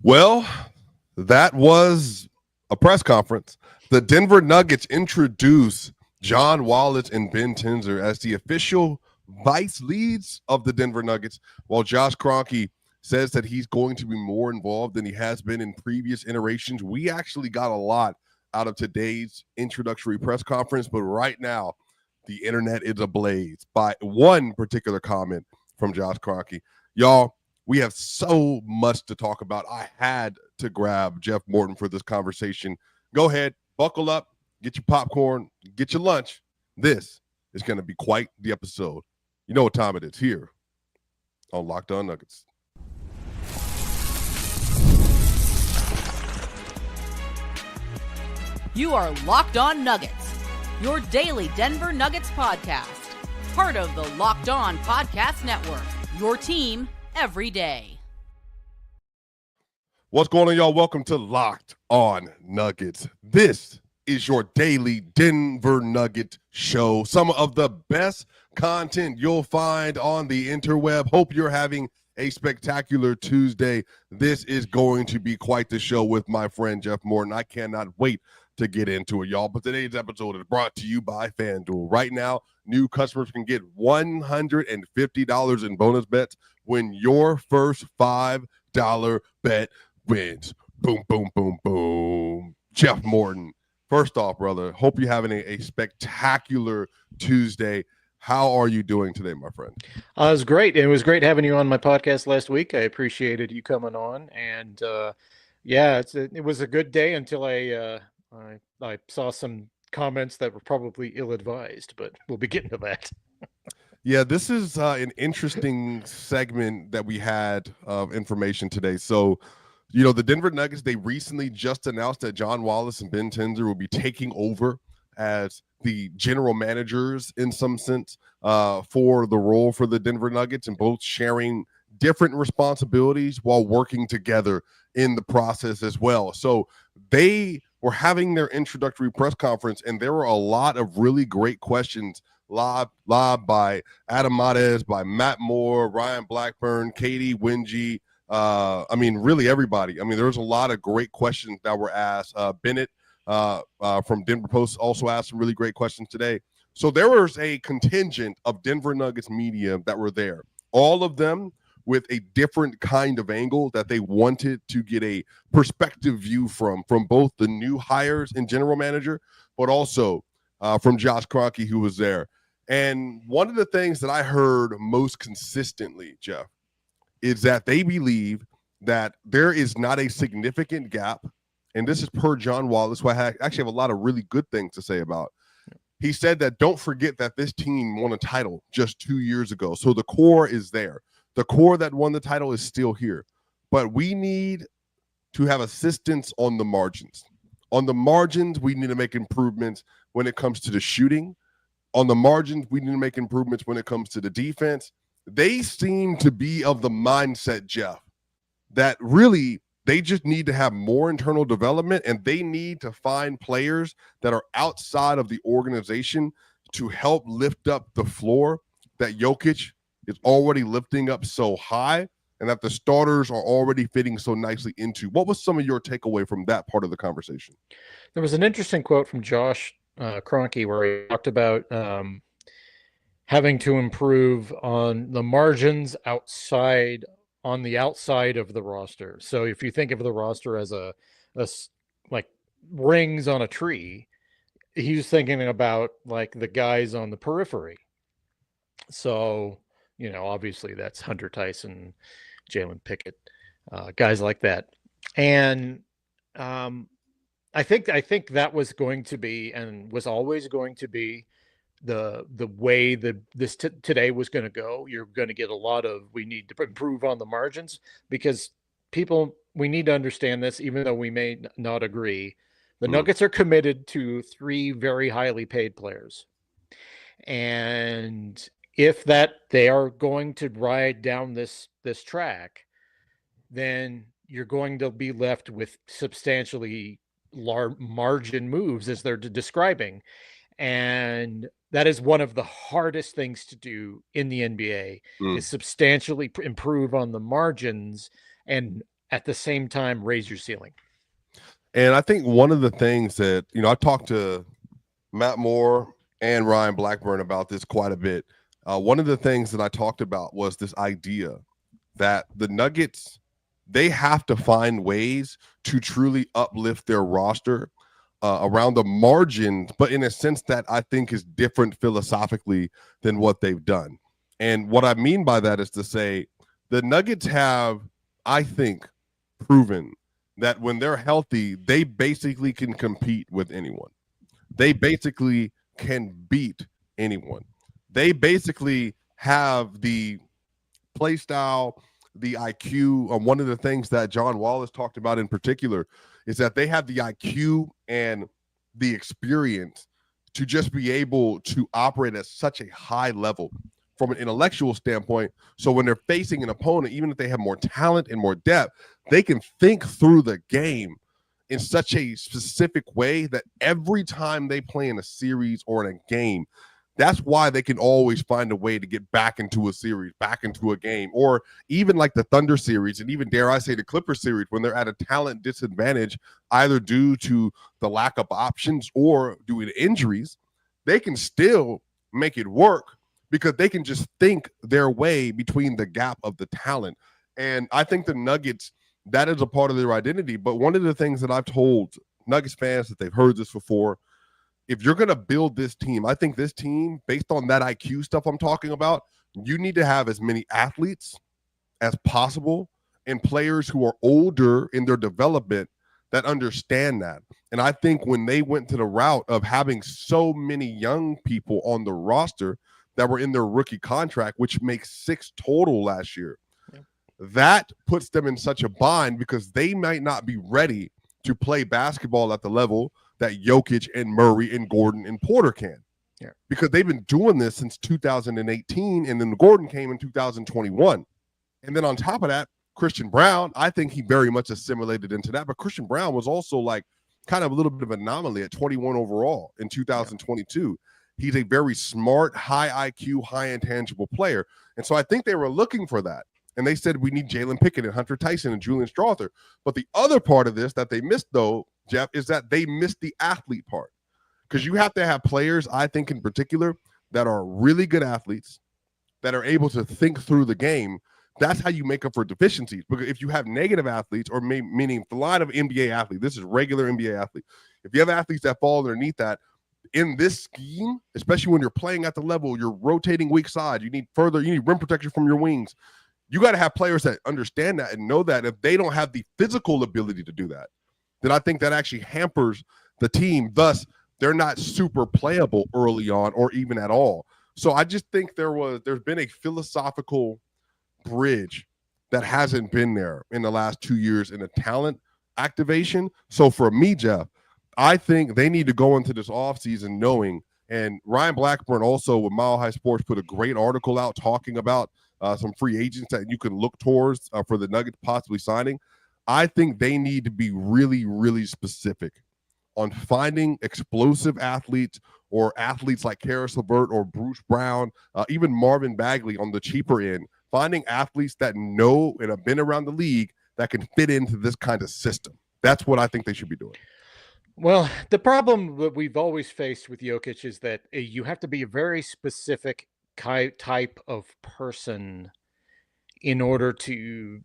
Well, that was a press conference. The Denver Nuggets introduce John Wallace and Ben Tenzer as the official vice leads of the Denver Nuggets, while Josh Kroenke says that he's going to be more involved than he has been in previous iterations. We actually got a lot out of today's introductory press conference, but right now, the internet is ablaze by one particular comment from Josh Kroenke. Y'all, we have so much to talk about. I had to grab Jeff Morton for this conversation. Go ahead, buckle up, get your popcorn, get your lunch. This is going to be quite the episode. You know what time it is here on Locked On Nuggets. You are Locked On Nuggets, your daily Denver Nuggets podcast. Part of the Locked On Podcast Network, your team every day. What's going on, y'all? Welcome to Locked On Nuggets. This is your daily Denver Nugget show. Some of the best content you'll find on the interweb. Hope you're having a spectacular Tuesday. This is going to be quite the show with my friend Jeff Morton. I cannot wait to get into it, y'all. But today's episode is brought to you by FanDuel. Right now, new customers can get $150 in bonus bets when your first $5 bet wins. Boom, boom, boom, boom. Jeff Morton, first off, brother, hope you're having a spectacular Tuesday. How are you doing today, my friend? It was great. It was great having you on my podcast last week. I appreciated you coming on. And it was a good day until I saw some comments that were probably ill-advised, but we'll be getting to that. Yeah, this is an interesting segment that we had of information today. So, you know, the Denver Nuggets, they recently just announced that John Wallace and Ben Tenzer will be taking over as the general managers in some sense for the role for the Denver Nuggets, and both sharing different responsibilities while working together in the process as well. So they were having their introductory press conference, and there were a lot of really great questions lobbed by Adam Mares, by Matt Moore, Ryan Blackburn, Katie Wingy. Really everybody. There was a lot of great questions that were asked. Bennett from Denver Post also asked some really great questions today. So there was a contingent of Denver Nuggets media that were there, all of them with a different kind of angle that they wanted to get a perspective view from both the new hires and general manager, but also from Josh Kroenke, who was there. And one of the things that I heard most consistently, Jeff, is that they believe that there is not a significant gap. And this is per John Wallace, who I actually have a lot of really good things to say about. He said that don't forget that this team won a title just 2 years ago. So the core is there. The core that won the title is still here. But we need to have assistance on the margins. On the margins, we need to make improvements when it comes to the shooting. On the margins, we need to make improvements when it comes to the defense. They seem to be of the mindset, Jeff, that really they just need to have more internal development, and they need to find players that are outside of the organization to help lift up the floor that Jokic is already lifting up so high, and that the starters are already fitting so nicely into. What was some of your takeaway from that part of the conversation? There was an interesting quote from Josh Kroenke where he talked about having to improve on the margins on the outside of the roster. So if you think of the roster as a like rings on a tree, he's thinking about like the guys on the periphery. So, you know, obviously that's Hunter Tyson, Jalen Pickett, guys like that. And I think that was going to be, and was always going to be, the way that this today was going to go. You're going to get a lot of, we need to improve on the margins, because we need to understand this, even though we may not agree. The Nuggets are committed to 3 very highly paid players. And if they are going to ride down this track, then you're going to be left with substantially large margin moves, as they're describing. And that is one of the hardest things to do in the NBA, is substantially improve on the margins. And at the same time raise your ceiling. And I think one of the things that, I talked to Matt Moore and Ryan Blackburn about this quite a bit. One of the things that I talked about was this idea that the Nuggets, they have to find ways to truly uplift their roster around the margins, but in a sense that I think is different philosophically than what they've done. And what I mean by that is to say the Nuggets have, I think, proven that when they're healthy, they basically can compete with anyone. They basically can beat anyone. They basically have the play style, the IQ. One of the things that John Wallace talked about in particular is that they have the IQ and the experience to just be able to operate at such a high level from an intellectual standpoint. So when they're facing an opponent, even if they have more talent and more depth, they can think through the game in such a specific way that every time they play in a series or in a game, that's why they can always find a way to get back into a series, back into a game, or even like the Thunder series, and even dare I say the Clippers series, when they're at a talent disadvantage, either due to the lack of options or due to injuries, they can still make it work because they can just think their way between the gap of the talent. And I think the Nuggets, that is a part of their identity. But one of the things that I've told Nuggets fans that they've heard this before, if you're going to build this team, I think this team, based on that IQ stuff I'm talking about, you need to have as many athletes as possible and players who are older in their development that understand that. And I think when they went to the route of having so many young people on the roster that were in their rookie contract, which makes 6 total last year, that puts them in such a bind because they might not be ready to play basketball at the level that Jokic and Murray and Gordon and Porter can. Yeah. Because they've been doing this since 2018, and then Gordon came in 2021. And then on top of that, Christian Brown, I think he very much assimilated into that. But Christian Brown was also like kind of a little bit of an anomaly at 21 overall in 2022. He's a very smart, high IQ, high intangible player. And so I think they were looking for that. And they said, we need Jalen Pickett and Hunter Tyson and Julian Strawther. But the other part of this that they missed, though, Jeff, is that they missed the athlete part. Because you have to have players, I think in particular, that are really good athletes, that are able to think through the game. That's how you make up for deficiencies. Because if you have negative athletes, or meaning the line of NBA athlete, this is regular NBA athlete. If you have athletes that fall underneath that, in this scheme, especially when you're playing at the level, you're rotating weak side, you need rim protection from your wings. You got to have players that understand that and know that if they don't have the physical ability to do that, then I think that actually hampers the team. Thus, they're not super playable early on or even at all. So I just think there's been a philosophical bridge that hasn't been there in the last 2 years in a talent activation. So for me, Jeff, I think they need to go into this offseason knowing, and Ryan Blackburn also with Mile High Sports put a great article out talking about some free agents that you can look towards for the Nuggets possibly signing. I think they need to be really, really specific on finding explosive athletes or athletes like Karis LeVert or Bruce Brown, even Marvin Bagley on the cheaper end, finding athletes that know and have been around the league that can fit into this kind of system. That's what I think they should be doing. Well, the problem that we've always faced with Jokic is that you have to be a very specific type of person in order to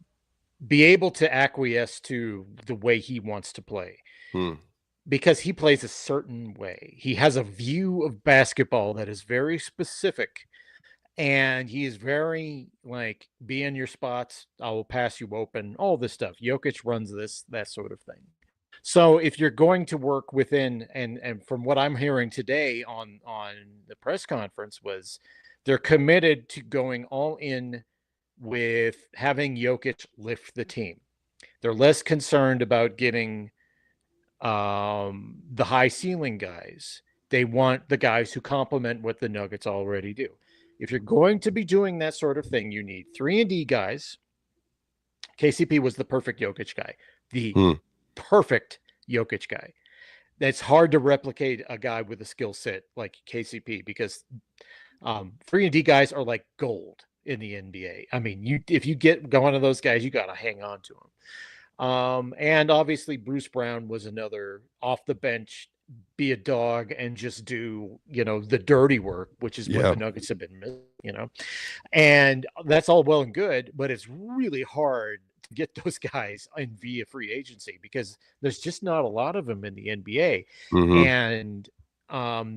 be able to acquiesce to the way he wants to play. Because he plays a certain way. He has a view of basketball that is very specific, and he is very like, be in your spots, I will pass you open, all this stuff. Jokic runs that sort of thing. So if you're going to work within, and from what I'm hearing today on the press conference, was they're committed to going all in with having Jokic lift the team. They're less concerned about getting the high ceiling guys. They want the guys who complement what the Nuggets already do. If you're going to be doing that sort of thing, you need 3-and-D guys. KCP was the perfect Jokic guy. The perfect Jokic guy. It's hard to replicate a guy with a skill set like KCP because 3-and-D guys are like gold in the NBA. I mean, if you get one of those guys, you got to hang on to them. And obviously Bruce Brown was another off the bench, be a dog and just do, the dirty work, which is what Yeah. the Nuggets have been missing, and that's all well and good, but it's really hard to get those guys in via free agency because there's just not a lot of them in the NBA. Mm-hmm. And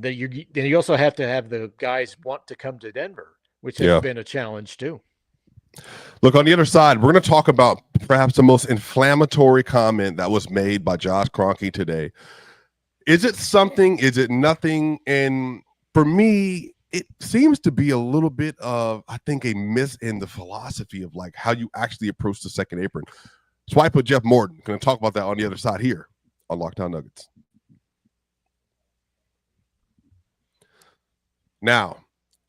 then you also have to have the guys want to come to Denver, which has been a challenge too. Look, on the other side, we're going to talk about perhaps the most inflammatory comment that was made by Josh Kroenke today. Is it something? Is it nothing? And for me, it seems to be a little bit of, I think, a miss in the philosophy of like how you actually approach the second apron. Swipe with Jeff Morton. Going to talk about that on the other side here on Lockdown Nuggets. Now,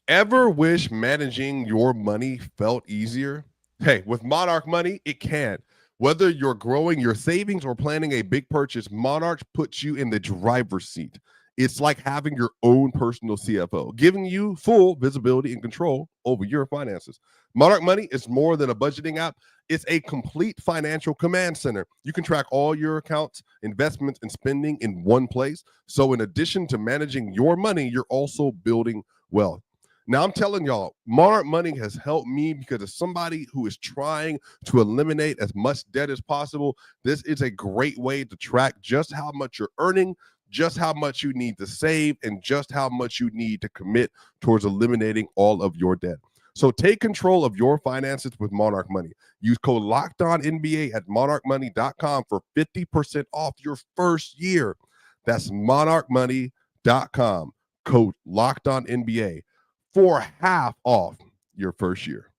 ever wish managing your money felt easier? Hey, with Monarch Money, it can. Whether you're growing your savings or planning a big purchase, Monarch puts you in the driver's seat. It's like having your own personal CFO, giving you full visibility and control over your finances. Monarch Money is more than a budgeting app. It's a complete financial command center. You can track all your accounts, investments, and spending in one place. So in addition to managing your money, you're also building wealth. Now, I'm telling y'all, Monarch Money has helped me because as somebody who is trying to eliminate as much debt as possible, this is a great way to track just how much you're earning, just how much you need to save, and just how much you need to commit towards eliminating all of your debt. So take control of your finances with Monarch Money. Use code LOCKEDONNBA at monarchmoney.com for 50% off your first year. That's monarchmoney.com. Code LOCKEDONNBA for half off your first year.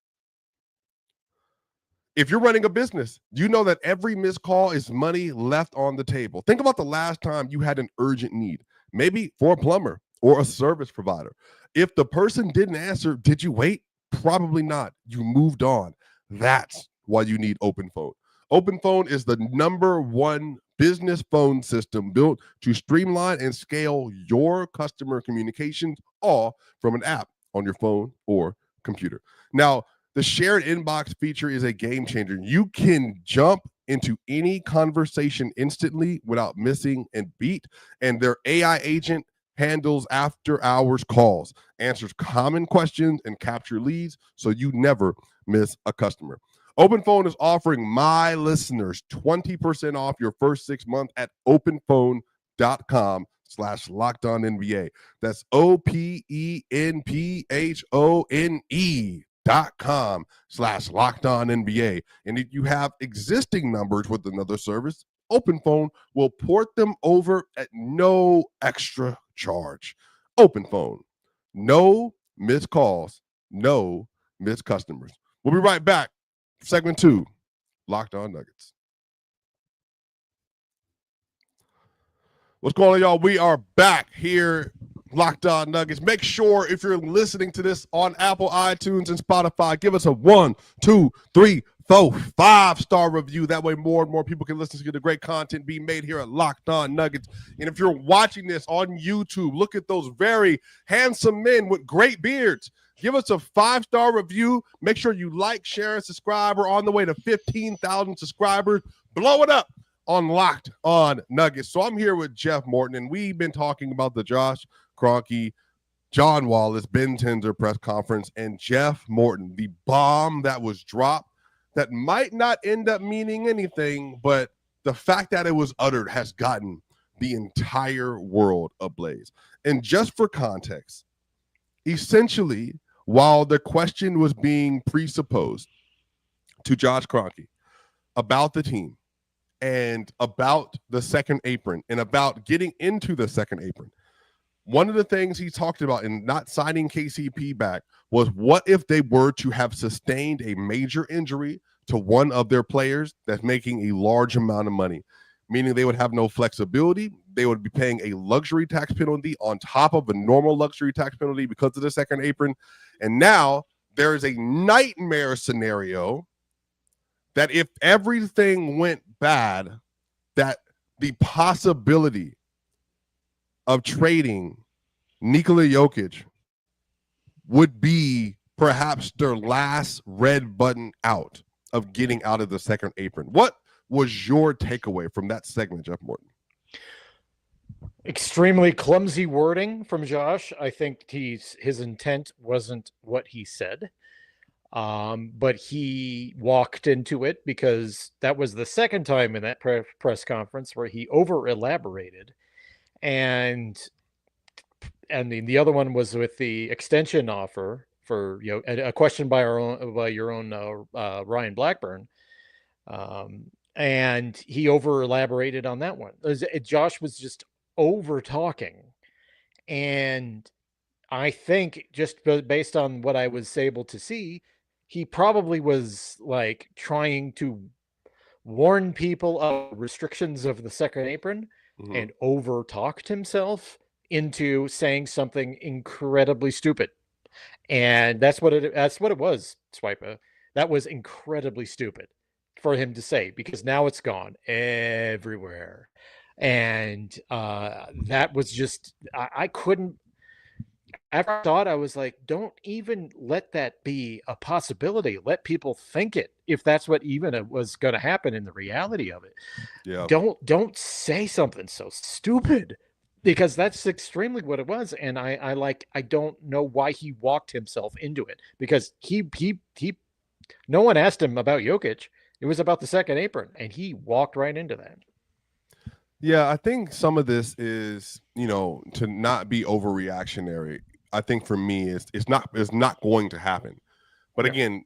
If you're running a business, you know that every missed call is money left on the table. Think about the last time you had an urgent need, maybe for a plumber or a service provider. If the person didn't answer, did you wait? Probably not. You moved on. That's why you need OpenPhone. OpenPhone is the #1 business phone system built to streamline and scale your customer communications, all from an app on your phone or computer. Now, the shared inbox feature is a game changer. You can jump into any conversation instantly without missing a beat, and their AI agent handles after-hours calls, answers common questions, and capture leads so you never miss a customer. OpenPhone is offering my listeners 20% off your first 6 months at openphone.com/LockedOnNBA. That's OpenPhone.com/LockedOnNBA. And if you have existing numbers with another service, OpenPhone will port them over at no extra charge. OpenPhone. No missed calls, no missed customers. We'll be right back. Segment 2, Locked On Nuggets. What's going on, y'all? We are back here, Locked On Nuggets. Make sure if you're listening to this on Apple, iTunes, and Spotify, give us a 1, 2, 3, 4, 5-star review. That way more and more people can listen to the great content being made here at Locked On Nuggets. And if you're watching this on YouTube, look at those very handsome men with great beards. Give us a 5-star review. Make sure you like, share, and subscribe. We're on the way to 15,000 subscribers. Blow it up on Locked On Nuggets. So I'm here with Jeff Morton, and we've been talking about the Josh Kroenke, John Wallace, Ben Tenzer press conference, and Jeff Morton, the bomb that was dropped that might not end up meaning anything, but the fact that it was uttered has gotten the entire world ablaze. And just for context, essentially, while the question was being presupposed to Josh Kroenke about the team and about the second apron and about getting into the second apron, one of the things he talked about in not signing KCP back was what if they were to have sustained a major injury to one of their players that's making a large amount of money, meaning they would have no flexibility. They would be paying a luxury tax penalty on top of a normal luxury tax penalty because of the second apron. And now there is a nightmare scenario that if everything went bad, that the possibility of trading Nikola Jokic would be perhaps their last red button out of getting out of the second apron. What was your takeaway from that segment, Jeff Morton? Extremely clumsy wording from Josh. I think his intent wasn't what he said. But he walked into it because that was the second time in that press conference where he over elaborated, and the other one was with the extension offer for, a question by your own Ryan Blackburn, and he over elaborated on that one. Josh was just over talking, and I think just based on what I was able to see, he probably was like trying to warn people of restrictions of the second apron, and over talked himself into saying something incredibly stupid. And that's what it was, Swipa. That was incredibly stupid for him to say, because now it's gone everywhere. And that was just, I couldn't. After I thought, I was like, don't even let that be a possibility. Let people think it, if that's what even was going to happen in the reality of it. Yeah. Don't say something so stupid, because that's extremely what it was. And I don't know why he walked himself into it, because he no one asked him about Jokic. It was about the second apron, and he walked right into that. Yeah, I think some of this is, to not be overreactionary. I think for me, it's not going to happen. But again,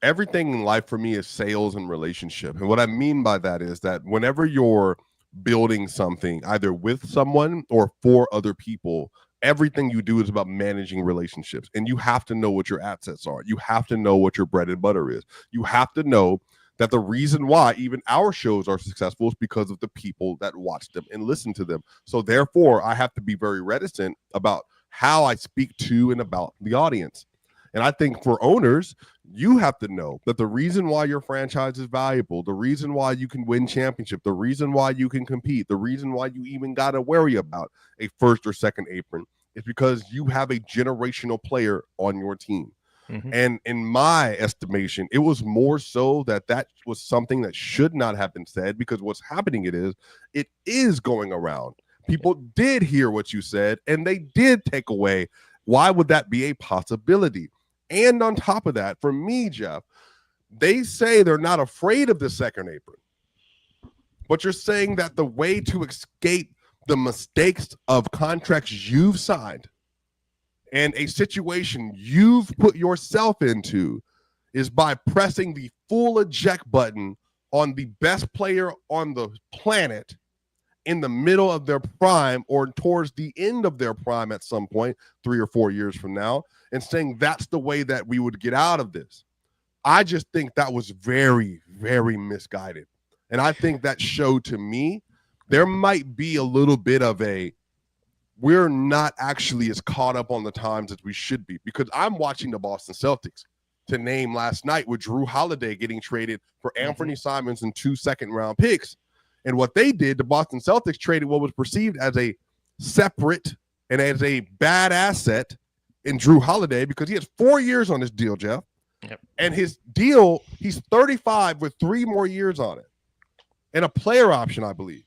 everything in life for me is sales and relationship. And what I mean by that is that whenever you're building something, either with someone or for other people, everything you do is about managing relationships. And you have to know what your assets are. You have to know what your bread and butter is. You have to know that the reason why even our shows are successful is because of the people that watch them and listen to them. So therefore, I have to be very reticent about how I speak to and about the audience. And I think for owners, you have to know that the reason why your franchise is valuable, the reason why you can win championship, the reason why you can compete, the reason why you even got to worry about a first or second apron is because you have a generational player on your team. And in my estimation, it was more so that was something that should not have been said, because what's happening it is going around. People did hear what you said, and they did take away. Why would that be a possibility? And on top of that, for me, Jeff, they say they're not afraid of the second apron, but you're saying that the way to escape the mistakes of contracts you've signed and a situation you've put yourself into is by pressing the full eject button on the best player on the planet in the middle of their prime or towards the end of their prime at some point, 3 or 4 years from now, and saying that's the way that we would get out of this. I just think that was very, very misguided. And I think that showed to me there might be a little bit of we're not actually as caught up on the times as we should be, because I'm watching the Boston Celtics, to name last night, with Drew Holiday getting traded for Anthony Simons and 2 second-round picks. And what they did, the Boston Celtics traded what was perceived as a separate and as a bad asset in Drew Holiday, because he has 4 years on this deal, Jeff. Yep. And his deal, he's 35 with 3 more years on it and a player option, I believe.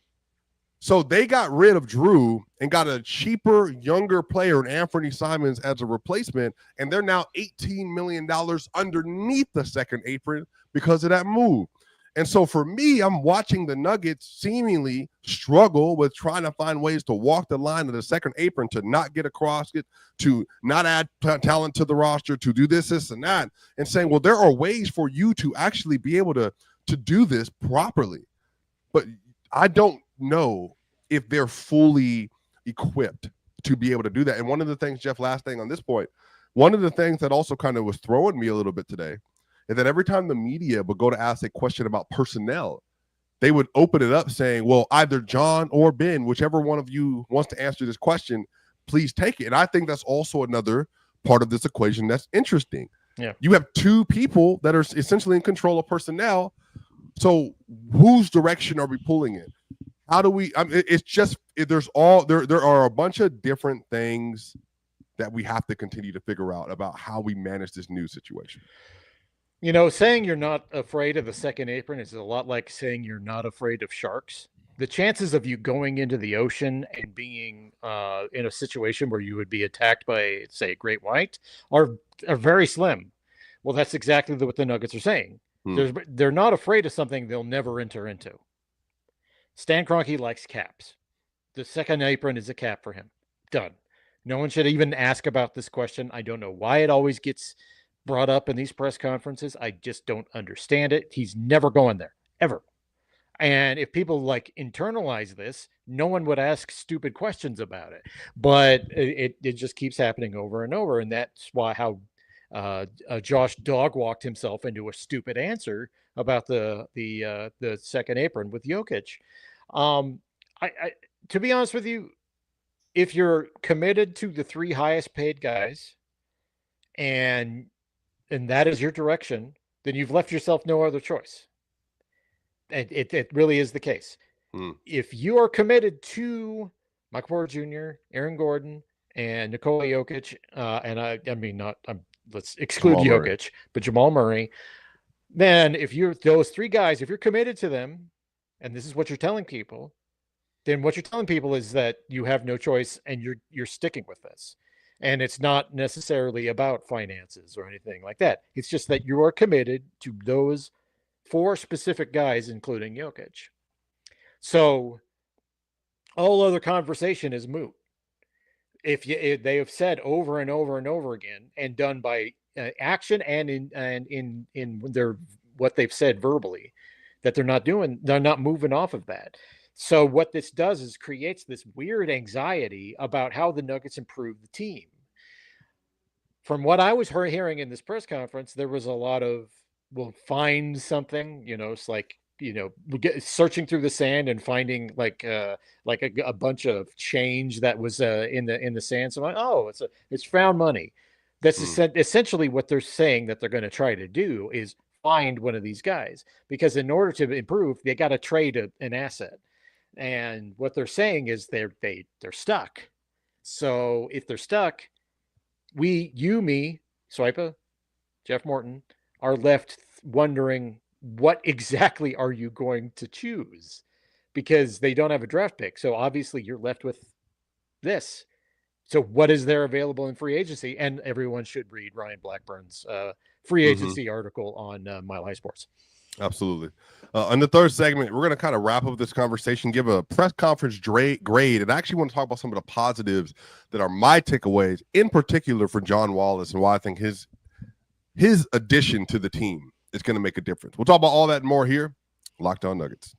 So they got rid of Drew and got a cheaper, younger player in Anthony Simons as a replacement, and they're now $18 million underneath the second apron because of that move. And so for me, I'm watching the Nuggets seemingly struggle with trying to find ways to walk the line of the second apron, to not get across it, to not add talent to the roster, to do this, and that, and saying, well, there are ways for you to actually be able to do this properly. But I don't know if they're fully equipped to be able to do that. And one of the things, Jeff, last thing on this point, one of the things that also kind of was throwing me a little bit today is that every time the media would go to ask a question about personnel, they would open it up saying, well, either John or Ben, whichever one of you wants to answer this question, please take it. And I think that's also another part of this equation that's interesting. Yeah. You have 2 people that are essentially in control of personnel. So whose direction are we pulling in? How do we, it's just, there are a bunch of different things that we have to continue to figure out about how we manage this new situation. You know, saying you're not afraid of the second apron is a lot like saying you're not afraid of sharks. The chances of you going into the ocean and being in a situation where you would be attacked by, say, a great white are very slim. Well, that's exactly what the Nuggets are saying. They're not afraid of something they'll never enter into. Stan Kroenke likes caps. The second apron is a cap for him. Done. No one should even ask about this question. I don't know why it always gets brought up in these press conferences. I just don't understand it. He's never going there, ever. And if people like internalize this, no one would ask stupid questions about it. But it just keeps happening over and over. And that's why how Josh dog walked himself into a stupid answer about the second apron with Jokic. I to be honest with you, if you're committed to the three highest paid guys and that is your direction, then you've left yourself no other choice. It really is the case. If you are committed to Michael Porter Jr., Aaron Gordon, and Nikola Jokic, and I mean, let's exclude Jamal Jokic, Murray. but Jamal Murray, then if you're those three guys, if you're committed to them, and this is what you're telling people, then what you're telling people is that you have no choice and you're sticking with this. And it's not necessarily about finances or anything like that. It's just that you are committed to those four specific guys, including Jokic. So all other conversation is moot. If they have said over and over and over again, and done by action and in their what they've said verbally, that they're not moving off of that. So what this does is creates this weird anxiety about how the Nuggets improve the team. From what I was hearing in this press conference, there was a lot of, we'll find something, it's like, searching through the sand and finding like a bunch of change that was in the sand. So I'm like, it's found money. That's essentially what they're saying that they're going to try to do is find one of these guys, because in order to improve, they got to trade an asset. And what they're saying is they're stuck. So if they're stuck, me, Swipa, Jeff Morton, are left wondering, what exactly are you going to choose? Because they don't have a draft pick. So obviously you're left with this. So what is there available in free agency? And everyone should read Ryan Blackburn's free agency article on Mile High Sports. Absolutely. On the third segment, we're going to kind of wrap up this conversation, give a press conference grade, and I actually want to talk about some of the positives that are my takeaways, in particular for John Wallace, and why I think his addition to the team is going to make a difference. We'll talk about all that and more here. Locked On Nuggets.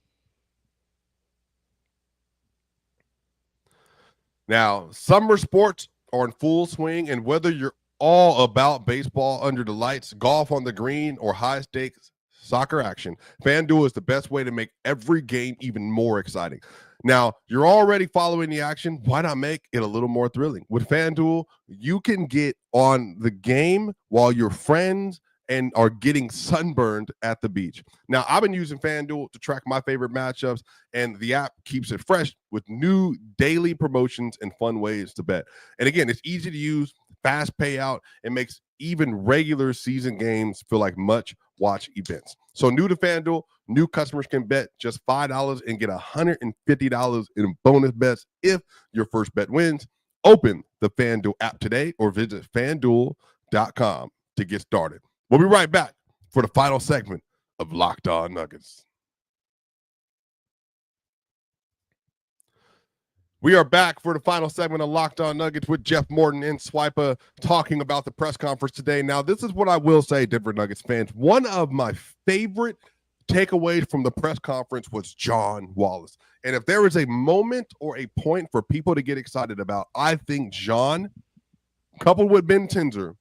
Now, summer sports are in full swing, and whether you're all about baseball under the lights, golf on the green, or high-stakes soccer action, FanDuel is the best way to make every game even more exciting. Now, you're already following the action. Why not make it a little more thrilling? With FanDuel, you can get on the game while your friends and are getting sunburned at the beach. Now, I've been using FanDuel to track my favorite matchups, and the app keeps it fresh with new daily promotions and fun ways to bet. And again, it's easy to use, fast payout, and makes even regular season games feel like watch events. So new to FanDuel, new customers can bet just $5 and get $150 in bonus bets if your first bet wins. Open the FanDuel app today or visit FanDuel.com to get started. We'll be right back for the final segment of Locked On Nuggets. We are back for the final segment of Locked On Nuggets with Jeff Morton and Swipa talking about the press conference today. Now, this is what I will say, Denver Nuggets fans. One of my favorite takeaways from the press conference was John Wallace. And if there is a moment or a point for people to get excited about, I think John, coupled with Ben Tenzer,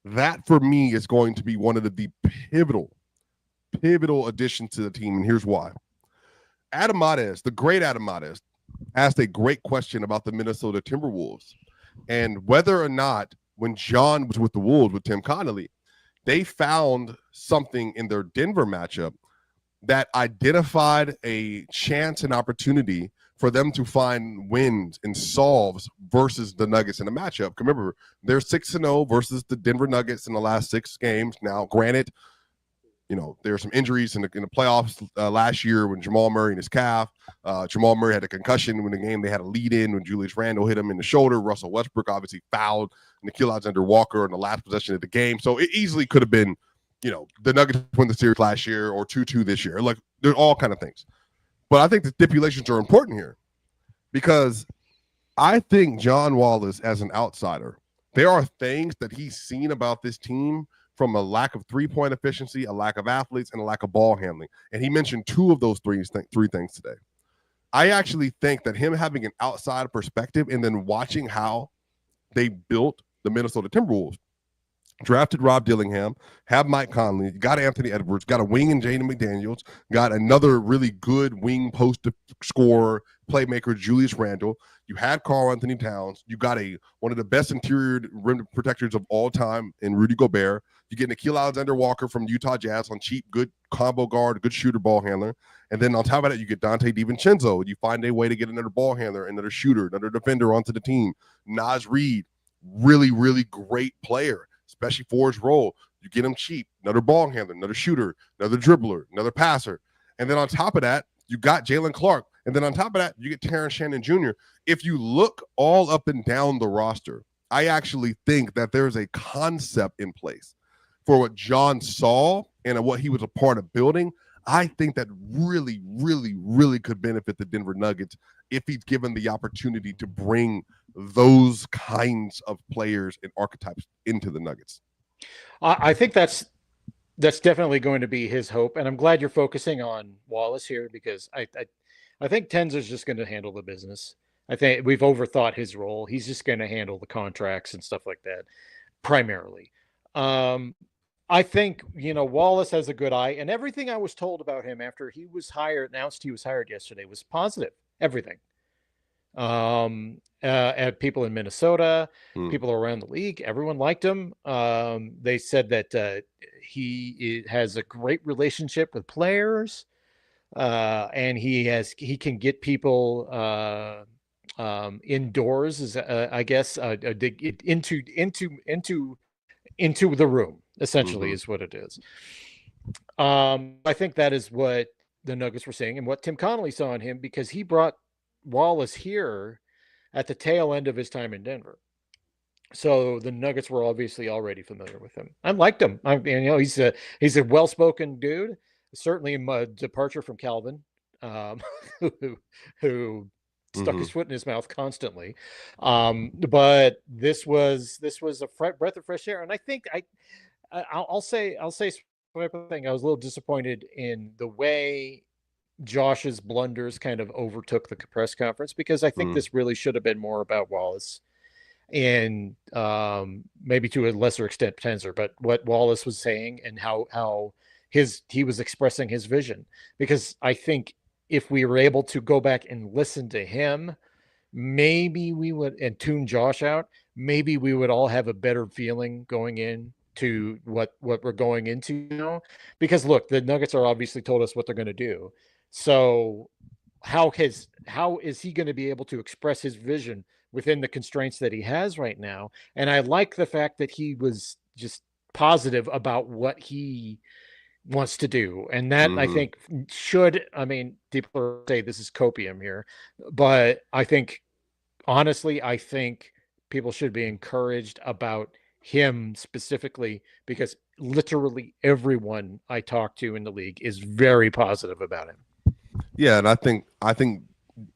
that for me is going to be one of the pivotal additions to the team. And here's why. Adam Mares, the great Adam Mares, asked a great question about the Minnesota Timberwolves and whether or not when John was with the Wolves with Tim Connolly, they found something in their Denver matchup that identified a chance and opportunity for them to find wins and solves versus the Nuggets in the matchup. Remember, they're 6-0 versus the Denver Nuggets in the last 6 games. Now, granted, there were some injuries in the playoffs last year when Jamal Murray and his calf. Jamal Murray had a concussion when the game they had a lead in when Julius Randle hit him in the shoulder. Russell Westbrook obviously fouled Nickeil Alexander-Walker in the last possession of the game. So it easily could have been, the Nuggets win the series last year or 2-2 this year. Like, there's all kind of things. But I think the stipulations are important here because I think John Wallace, as an outsider, there are things that he's seen about this team from a lack of three-point efficiency, a lack of athletes, and a lack of ball handling. And he mentioned two of those three things today. I actually think that him having an outside perspective and then watching how they built the Minnesota Timberwolves, drafted Rob Dillingham, have Mike Conley, got Anthony Edwards, got a wing in Jaden McDaniels, got another really good wing post scorer, playmaker, Julius Randle. You had Karl Anthony Towns. You got one of the best interior rim protectors of all time in Rudy Gobert. You get Nickeil Alexander-Walker from Utah Jazz on cheap, good combo guard, good shooter, ball handler. And then on top of that, you get Dante DiVincenzo. You find a way to get another ball handler, another shooter, another defender onto the team. Naz Reid, really, really great player, especially for his role. You get him cheap, another ball handler, another shooter, another dribbler, another passer. And then on top of that, you got Jalen Clark. And then on top of that, you get Terrence Shannon Jr. If you look all up and down the roster, I actually think that there's a concept in place for what John saw and what he was a part of building. I think that really, really, really could benefit the Denver Nuggets if he's given the opportunity to bring those kinds of players and archetypes into the Nuggets. I think that's definitely going to be his hope. And I'm glad you're focusing on Wallace here because I think Tenzer's just going to handle the business. I think we've overthought his role. He's just going to handle the contracts and stuff like that primarily. I think, Wallace has a good eye, and everything I was told about him after he was announced he was hired yesterday was positive. Everything. At people in Minnesota, people around the league, everyone liked him. They said that he has a great relationship with players, and he can get people indoors, I guess, into the room. Essentially, is what it is. I think that is what the Nuggets were saying, and what Tim Connolly saw in him, because he brought Wallace here at the tail end of his time in Denver. So the Nuggets were obviously already familiar with him. I liked him. He's a well-spoken dude. Certainly a departure from Calvin, who stuck his foot in his mouth constantly. But this was a breath of fresh air, and I think I'll say one thing. I was a little disappointed in the way Josh's blunders kind of overtook the press conference, because I think this really should have been more about Wallace and maybe to a lesser extent Tenzer, but what Wallace was saying and how he was expressing his vision. Because I think if we were able to go back and listen to him, maybe we would, and tune Josh out, maybe we would all have a better feeling going in to what we're going into, because look, the Nuggets are obviously told us what they're going to do. So how is he going to be able to express his vision within the constraints that he has right now? And I like the fact that he was just positive about what he wants to do. And that I think people say this is copium here, but I think honestly, people should be encouraged about him specifically, because literally everyone I talk to in the league is very positive about him. Yeah, and I think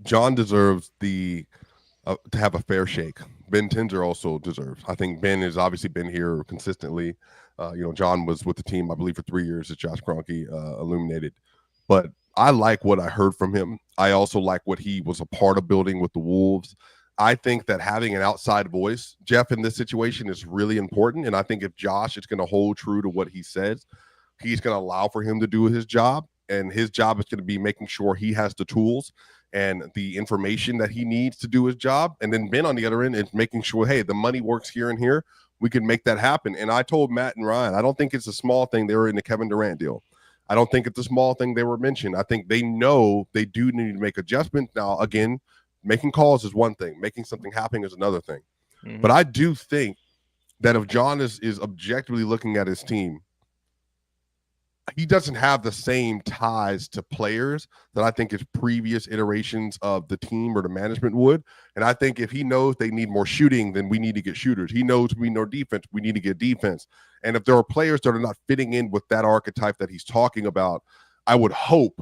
John deserves to have a fair shake. Ben Tenzer also deserves. I think Ben has obviously been here consistently. John was with the team, I believe, for 3 years, as Josh Kroenke illuminated. But I like what I heard from him. I also like what he was a part of building with the Wolves. I think that having an outside voice, Jeff, in this situation is really important. And I think if Josh is going to hold true to what he says, he's going to allow for him to do his job. And his job is going to be making sure he has the tools and the information that he needs to do his job. And then Ben on the other end is making sure, hey, the money works here and here. We can make that happen. And I told Matt and Ryan, I don't think it's a small thing they were in the Kevin Durant deal. I don't think it's a small thing they were mentioned. I think they know they do need to make adjustments. Now, again, making calls is one thing. Making something happen is another thing. But I do think that if John is objectively looking at his team, he doesn't have the same ties to players that I think his previous iterations of the team or the management would. And I think if he knows they need more shooting, then we need to get shooters. He knows we need more defense. We need to get defense. And if there are players that are not fitting in with that archetype that he's talking about, I would hope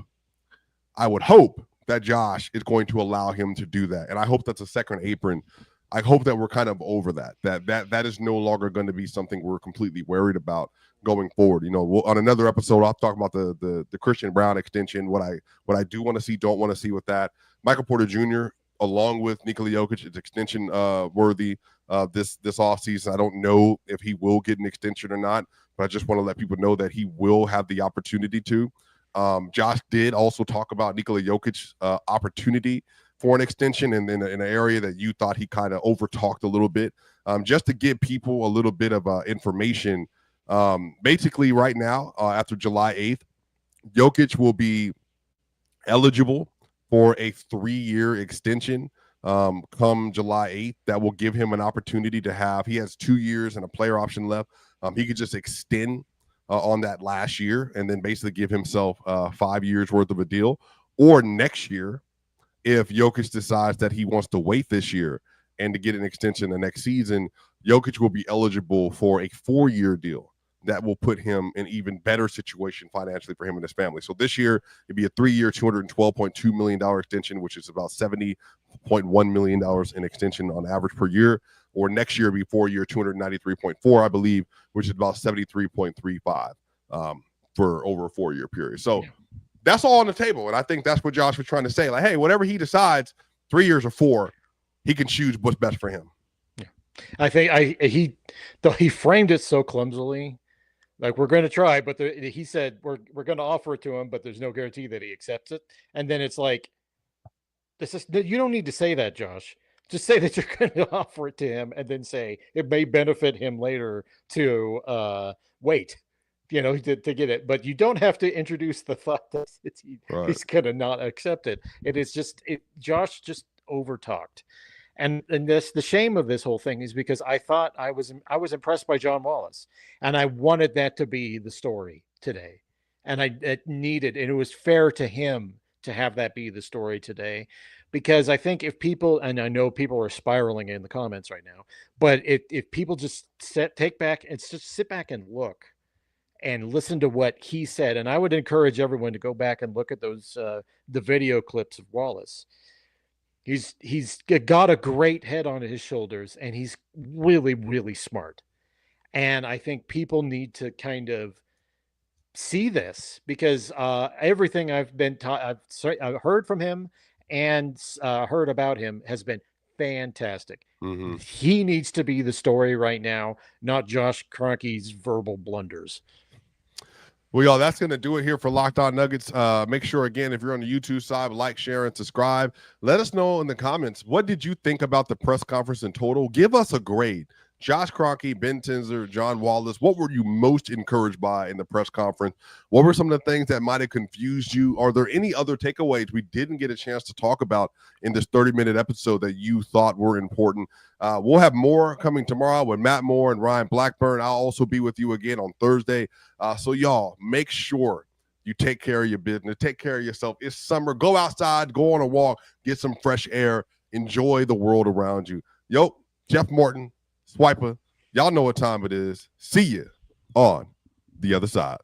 that Josh is going to allow him to do that. And I hope that's a second apron. I hope that we're kind of over that is no longer going to be something we're completely worried about going forward. On another episode, I'll talk about the Christian Brown extension, what I do want to see, don't want to see with that. Michael Porter Jr., along with Nikola Jokic, is extension worthy this offseason. I don't know if he will get an extension or not, but I just want to let people know that he will have the opportunity to. Josh did also talk about Nikola Jokic's opportunity for an extension in an area that you thought he kind of over-talked a little bit. Just to give people a little bit of information, basically right now, after July 8th, Jokic will be eligible for a 3-year extension come July 8th. That will give him an opportunity to have, he has 2 years and a player option left. He could just extend on that last year and then basically give himself 5 years worth of a deal. Or next year, if Jokic decides that he wants to wait this year and to get an extension the next season, Jokic will be eligible for a 4-year deal that will put him in even better situation financially for him and his family. So this year, it'd be a 3-year, $212.2 million extension, which is about $70.1 million in extension on average per year. Or next year, it'd be 4-year, $293.4, I believe, which is about $73.35 for over a 4-year period. So that's all on the table. And I think that's what Josh was trying to say. Like, hey, whatever he decides, 3 years or 4, he can choose what's best for him. Yeah. I think he framed it so clumsily. Like, we're going to try, but he said we're going to offer it to him, but there's no guarantee that he accepts it. And then it's like, you don't need to say that, Josh. Just say that you're going to offer it to him, and then say it may benefit him later to wait, to get it. But you don't have to introduce the thought that he's going to not accept it. It is just Josh just overtalked. And the shame of this whole thing is because I thought I was impressed by John Wallace, and I wanted that to be the story today, and it was fair to him to have that be the story today, because I think if people, and I know people are spiraling in the comments right now, but if people just take back and just sit back and look and listen to what he said, and I would encourage everyone to go back and look at those the video clips of Wallace. He's got a great head on his shoulders, and he's really, really smart. And I think people need to kind of see this, because everything I've been taught, I've heard from him and heard about him has been fantastic. Mm-hmm. He needs to be the story right now, not Josh Kroenke's verbal blunders. Well, y'all, that's going to do it here for Locked On Nuggets. Make sure, again, if you're on the YouTube side, like, share, and subscribe. Let us know in the comments, what did you think about the press conference in total? Give us a grade. Josh Kroenke, Ben Tenzer, John Wallace, what were you most encouraged by in the press conference? What were some of the things that might have confused you? Are there any other takeaways we didn't get a chance to talk about in this 30-minute episode that you thought were important? We'll have more coming tomorrow with Matt Moore and Ryan Blackburn. I'll also be with you again on Thursday. So y'all, make sure you take care of your business, take care of yourself. It's summer. Go outside, go on a walk, get some fresh air, enjoy the world around you. Yo, Jeff Morton, Swiper, y'all know what time it is. See you on the other side.